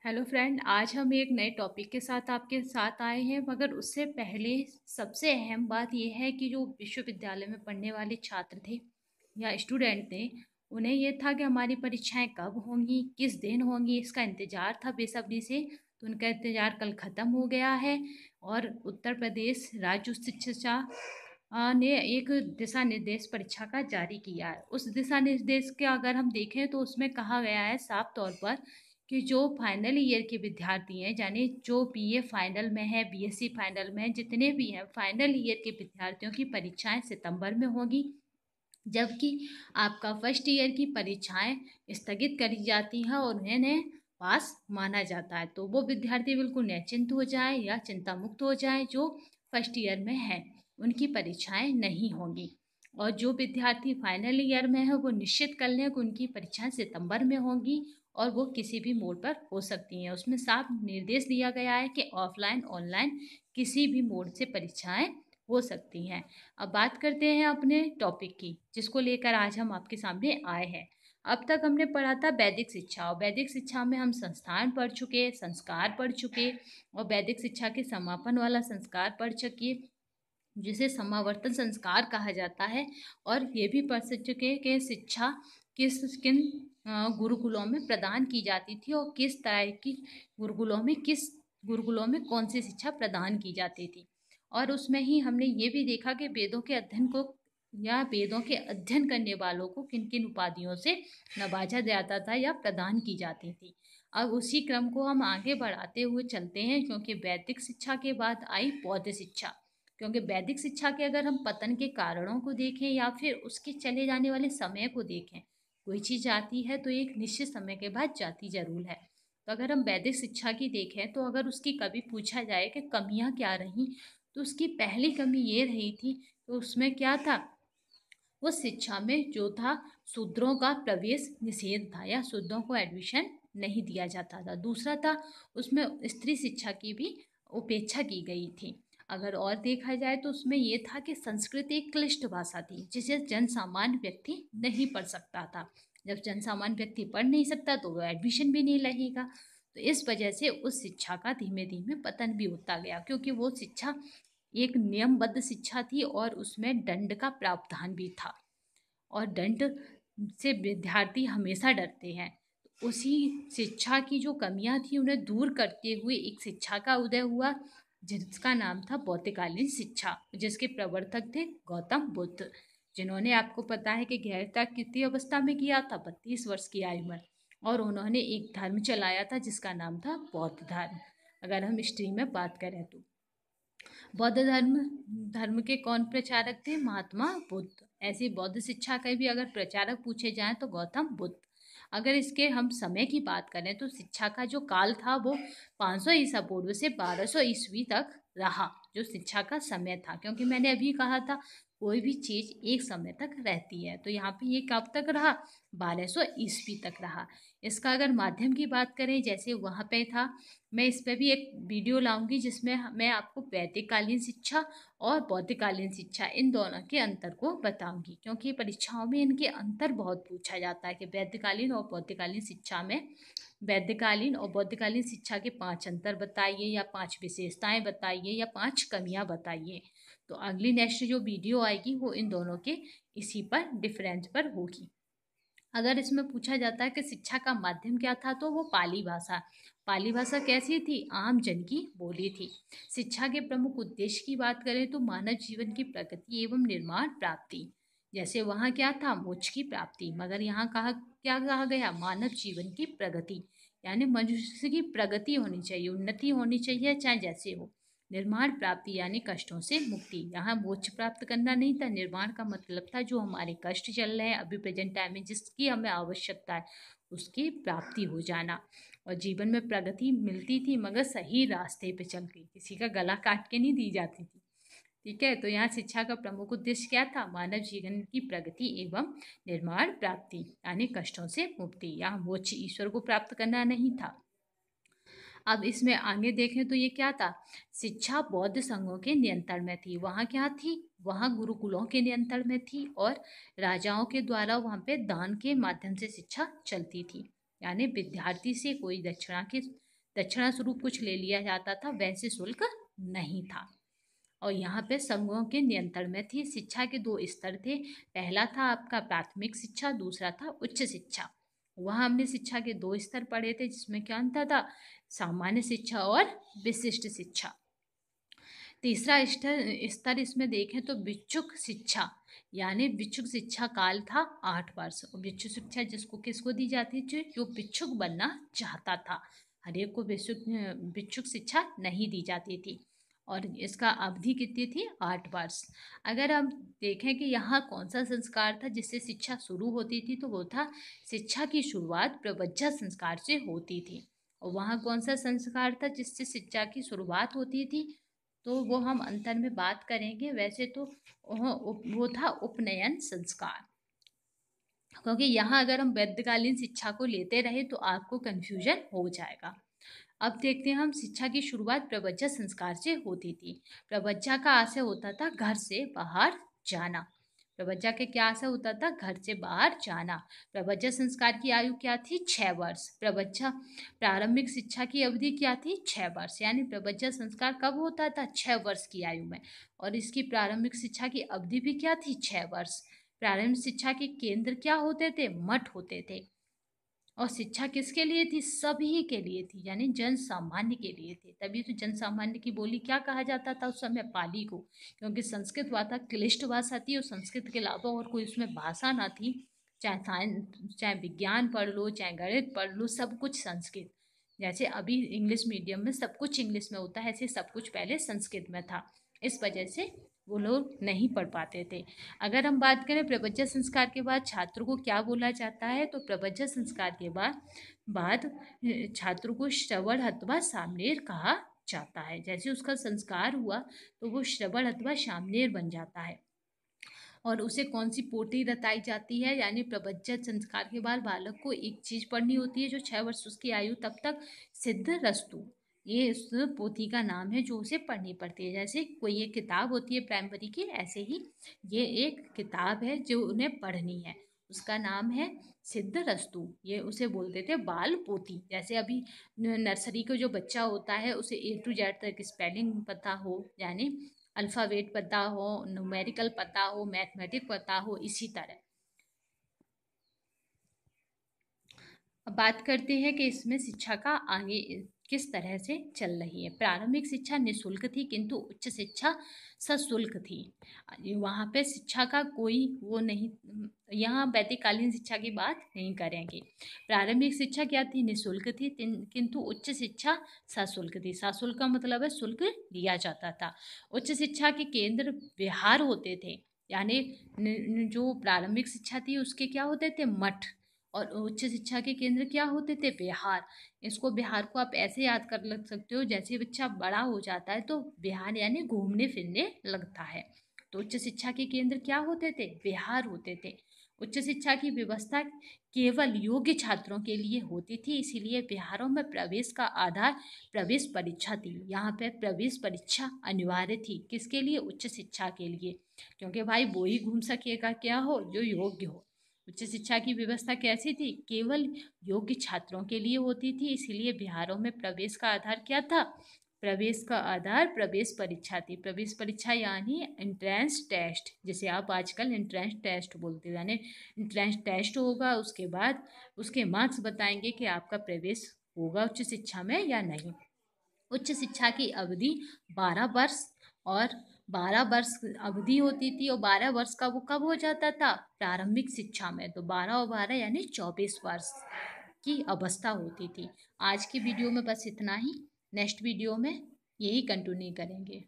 Hello friend, आज हम एक नए टॉपिक के साथ आपके साथ आए हैं। मगर उससे पहले सबसे अहम बात यह है कि जो विश्वविद्यालय में पढ़ने वाले छात्र थे या स्टूडेंट थे, उन्हें यह था कि हमारी परीक्षाएं कब होंगी, किस दिन होंगी, इसका इंतज़ार था बेसब्री से। तो उनका इंतज़ार कल ख़त्म हो गया है और उत्तर प्रदेश राज्य उच्च शिक्षा ने एक दिशा निर्देश परीक्षा का जारी किया है। उस दिशा निर्देश के अगर हम देखें तो उसमें कहा गया है साफ तौर पर कि जो फाइनल ईयर के विद्यार्थी हैं, यानी जो बीए फाइनल में है, बीएससी फाइनल में है, जितने भी हैं, फाइनल ईयर के विद्यार्थियों की परीक्षाएं सितंबर में होगी। जबकि आपका फर्स्ट ईयर की परीक्षाएं स्थगित करी जाती हैं और उन्हें पास माना जाता है। तो वो विद्यार्थी बिल्कुल निश्चिंत हो जाए या चिंता मुक्त हो जाए जो फर्स्ट ईयर में है, उनकी परीक्षाएं नहीं होंगी। और जो विद्यार्थी फाइनल ईयर में है वो निश्चित कर लें कि उनकी परीक्षाएं सितंबर में होंगी और वो किसी भी मोड पर हो सकती हैं। उसमें साफ निर्देश दिया गया है कि ऑफलाइन ऑनलाइन किसी भी मोड से परीक्षाएं हो सकती हैं। अब बात करते हैं अपने टॉपिक की, जिसको लेकर आज हम आपके सामने आए हैं। अब तक हमने पढ़ा था वैदिक शिक्षा, और वैदिक शिक्षा में हम संस्थान पढ़ चुके, संस्कार पढ़ चुके, और वैदिक शिक्षा के समापन वाला संस्कार पढ़ चुके जिसे समावर्तन संस्कार कहा जाता है। और ये भी पढ़ चुके कि शिक्षा किन गुरुकुलों में प्रदान की जाती थी और किस तरह की गुरुकुलों में कौन सी शिक्षा प्रदान की जाती थी। और उसमें ही हमने ये भी देखा कि वेदों के अध्ययन को या वेदों के अध्ययन करने वालों को किन किन उपाधियों से नवाजा जाता था या प्रदान की जाती थी। अब उसी क्रम को हम आगे बढ़ाते हुए चलते हैं, क्योंकि वैदिक शिक्षा के बाद आई बौद्ध शिक्षा। क्योंकि वैदिक शिक्षा के अगर हम पतन के कारणों को देखें या फिर उसके चले जाने वाले समय को देखें, कोई चीज़ आती है तो एक निश्चित समय के बाद जाती जरूर है। तो अगर हम वैदिक शिक्षा की देखें तो अगर उसकी कभी पूछा जाए कि कमियां क्या रहीं, तो उसकी पहली कमी ये रही थी, तो उसमें क्या था, उस शिक्षा में जो था शूद्रों का प्रवेश निषेध था या शूद्रों को एडमिशन नहीं दिया जाता था। दूसरा था उसमें स्त्री शिक्षा की भी उपेक्षा की गई थी। अगर और देखा जाए तो उसमें ये था कि संस्कृत एक क्लिष्ट भाषा थी जिसे जन सामान्य व्यक्ति नहीं पढ़ सकता था। जब जन सामान्य व्यक्ति पढ़ नहीं सकता तो वो एडमिशन भी नहीं लगेगा। तो इस वजह से उस शिक्षा का धीमे धीमे पतन भी होता गया, क्योंकि वो शिक्षा एक नियमबद्ध शिक्षा थी और उसमें दंड का प्रावधान भी था, और दंड से विद्यार्थी हमेशा डरते हैं। उसी शिक्षा की जो कमियां थी उन्हें दूर करते हुए एक शिक्षा का उदय हुआ जिसका नाम था बौद्धकालीन शिक्षा, जिसके प्रवर्तक थे गौतम बुद्ध, जिन्होंने, आपको पता है कि गैर त्याग कितनी अवस्था में किया था, 32 वर्ष की आयु में। और उन्होंने एक धर्म चलाया था जिसका नाम था बौद्ध धर्म, अगर हम हिस्ट्री में बात करें तो। बौद्ध धर्म धर्म के कौन प्रचारक थे? महात्मा बुद्ध। ऐसी बौद्ध शिक्षा के भी अगर प्रचारक पूछे जाएं तो गौतम बुद्ध। अगर इसके हम समय की बात करें तो शिक्षा का जो काल था वो 500 ईसा पूर्व से 1200 ईस्वी तक रहा, जो शिक्षा का समय था। क्योंकि मैंने अभी कहा था कोई भी चीज़ एक समय तक रहती है, तो यहाँ पे ये कब तक रहा? 1200 ईस्वी तक रहा। इसका अगर माध्यम की बात करें, जैसे वहाँ पे था, मैं इस पर भी एक वीडियो लाऊंगी जिसमें मैं आपको वैदिककालीन शिक्षा और बौद्धकालीन शिक्षा इन दोनों के अंतर को बताऊंगी, क्योंकि परीक्षाओं में इनके अंतर बहुत पूछा जाता है कि वैदिककालीन और बौद्धकालीन शिक्षा में वैदिककालीन और बौद्धकालीन शिक्षा के 5 अंतर बताइए, या 5 विशेषताएं बताइए, या 5 कमियां बताइए। तो अगली नेक्स्ट जो वीडियो आएगी वो इन दोनों के इसी पर डिफरेंस पर होगी। अगर इसमें पूछा जाता है कि शिक्षा का माध्यम क्या था, तो वो पाली भाषा। पाली भाषा कैसी थी? आम जन की बोली थी। शिक्षा के प्रमुख उद्देश्य की बात करें तो मानव जीवन की प्रगति एवं निर्माण प्राप्ति। जैसे वहाँ क्या था? मोक्ष की प्राप्ति, मगर यहाँ कहा क्या कहा गया? मानव जीवन की प्रगति, यानी मनुष्य की प्रगति होनी चाहिए, उन्नति होनी चाहिए, चाहे जैसे हो। निर्माण प्राप्ति यानी कष्टों से मुक्ति। यहाँ मोक्ष प्राप्त करना नहीं था, निर्माण का मतलब था जो हमारे कष्ट चल रहे हैं अभी प्रेजेंट टाइम में, जिसकी हमें आवश्यकता है, उसकी प्राप्ति हो जाना। और जीवन में प्रगति मिलती थी मगर सही रास्ते पे चल के, किसी का गला काट के नहीं दी जाती थी। ठीक है, तो यहाँ शिक्षा का प्रमुख उद्देश्य क्या था? मानव जीवन की प्रगति एवं निर्माण प्राप्ति, यानी कष्टों से मुक्ति। यहाँ मोक्ष ईश्वर को प्राप्त करना नहीं था। अब इसमें आगे देखें तो ये क्या था? शिक्षा बौद्ध संघों के नियंत्रण में थी। वहाँ क्या थी? वहाँ गुरुकुलों के नियंत्रण में थी और राजाओं के द्वारा वहाँ पे दान के माध्यम से शिक्षा चलती थी, यानी विद्यार्थी से कोई दक्षिणा के दक्षिणा स्वरूप कुछ ले लिया जाता था, वैसे शुल्क नहीं था। और यहाँ पे संघों के नियंत्रण में थी। शिक्षा के दो स्तर थे, पहला था आपका प्राथमिक शिक्षा, दूसरा था उच्च शिक्षा। वहाँ हमने शिक्षा के दो स्तर पढ़े थे, जिसमें क्या अंतर था, सामान्य शिक्षा और विशिष्ट शिक्षा। तीसरा स्तर इसमें देखें तो भिक्षुक शिक्षा, यानी भिक्षुक शिक्षा काल था 8 वर्ष। और भिक्षुक शिक्षा जिसको किसको दी जाती थी, जो भिक्षुक बनना चाहता था। हर एक को भिक्षुक शिक्षा नहीं दी जाती थी। और इसका अवधि कितनी थी, 8 वर्ष। अगर हम देखें कि यहाँ कौन सा संस्कार था जिससे शिक्षा शुरू होती थी, तो वो था शिक्षा की शुरुआत प्रवज्जा संस्कार से होती थी। और वहाँ कौन सा संस्कार था जिससे शिक्षा की शुरुआत होती थी, तो वो हम अंतर में बात करेंगे। वैसे तो वो था उपनयन संस्कार, क्योंकि यहाँ अगर हम वैद्यकालीन शिक्षा को लेते रहे तो आपको कन्फ्यूजन हो जाएगा। अब देखते हैं हम, शिक्षा की शुरुआत प्रवज्जा संस्कार से होती थी। प्रवज्जा का आशय होता था घर से बाहर जाना। प्रवज्जा के क्या आशय होता था, घर से बाहर जाना। प्रवज्जा संस्कार की आयु क्या थी, 6 वर्ष। प्रवज्जा प्रारंभिक शिक्षा की अवधि क्या थी, 6 वर्ष। यानी प्रवज्जा संस्कार कब होता था, 6 वर्ष की आयु में। और इसकी प्रारंभिक शिक्षा की अवधि भी क्या थी, 6 वर्ष। प्रारंभिक शिक्षा के केंद्र क्या होते थे, मठ होते थे। और शिक्षा किसके लिए थी, सभी के लिए थी, यानी जन सामान्य के लिए थी। तभी तो जन सामान्य की बोली क्या कहा जाता था उस समय, पाली को। क्योंकि संस्कृत भाषा क्लिष्ट भाषा थी, और संस्कृत के अलावा और कोई उसमें भाषा ना थी। चाहे साइंस, चाहे विज्ञान पढ़ लो, चाहे गणित पढ़ लो, सब कुछ संस्कृत। जैसे अभी इंग्लिश मीडियम में सब कुछ इंग्लिश में होता है, ऐसे सब कुछ पहले संस्कृत में था। इस वजह से वो लोग नहीं पढ़ पाते थे। अगर हम बात करें प्रवज्जा संस्कार के बाद छात्र को क्या बोला जाता है, तो प्रवज्जा संस्कार के बाद छात्र को श्रवण अथवा सामनेर कहा जाता है। जैसे उसका संस्कार हुआ तो वो श्रवण अथवा सामनेर बन जाता है। और उसे कौन सी पोथी रताई जाती है, यानी प्रवज्जा संस्कार के बाद बालक को एक चीज पढ़नी होती है जो 6 वर्ष उसकी आयु तब तक, सिद्ध रस्तु। ये उस पोथी का नाम है जो उसे पढ़नी पड़ती है। जैसे कोई एक किताब होती है प्राइमरी की, ऐसे ही ये एक किताब है जो उन्हें पढ़नी है, उसका नाम है सिद्ध रस्तु। ये उसे बोलते थे बाल पोथी। जैसे अभी नर्सरी का जो बच्चा होता है उसे A to Z तक स्पेलिंग पता हो, यानी अल्फ़ाबेट पता हो, न्यूमेरिकल पता हो, मैथमेटिक पता हो, इसी तरह। अब बात करते हैं कि इसमें शिक्षा का आगे किस तरह से चल रही है। प्रारंभिक शिक्षा निःशुल्क थी, किंतु उच्च शिक्षा सशुल्क थी। वहाँ पे शिक्षा का कोई वो नहीं, यहाँ वैदिककालीन शिक्षा की बात नहीं करेंगे। प्रारंभिक शिक्षा क्या थी, निःशुल्क थी, किंतु उच्च शिक्षा सशुल्क थी। सशुल्क का मतलब है शुल्क लिया जाता था। उच्च शिक्षा के केंद्र विहार होते थे, यानी जो प्रारंभिक शिक्षा थी उसके क्या होते थे, मठ। और उच्च शिक्षा के केंद्र क्या होते थे, बिहार। इसको बिहार को आप ऐसे याद कर लग सकते हो, जैसे बच्चा बड़ा हो जाता है तो बिहार यानी घूमने फिरने लगता है। तो उच्च शिक्षा के केंद्र क्या होते थे, बिहार होते थे। उच्च शिक्षा की व्यवस्था केवल योग्य छात्रों के लिए होती थी, इसीलिए बिहारों में प्रवेश का आधार प्रवेश परीक्षा थी। यहाँ पे प्रवेश परीक्षा अनिवार्य थी, किसके लिए, उच्च शिक्षा के लिए। क्योंकि भाई वो ही घूम सकेगा क्या हो, जो योग्य हो। उच्च शिक्षा की व्यवस्था कैसी थी, केवल योग्य छात्रों के लिए होती थी, इसीलिए बिहारों में प्रवेश का आधार क्या था, प्रवेश का आधार प्रवेश परीक्षा थी। प्रवेश परीक्षा यानी एंट्रेंस टेस्ट, जिसे आप आजकल एंट्रेंस टेस्ट बोलते हो। यानी एंट्रेंस टेस्ट होगा, उसके बाद उसके मार्क्स बताएंगे कि आपका प्रवेश होगा उच्च शिक्षा में या नहीं। उच्च शिक्षा की अवधि 12 वर्ष और 12 वर्ष अवधि होती थी। और 12 वर्ष का वो कब हो जाता था, प्रारंभिक शिक्षा में। तो 12 और 12 यानी 24 वर्ष की अवस्था होती थी। आज की वीडियो में बस इतना ही, नेक्स्ट वीडियो में यही कंटिन्यू करेंगे।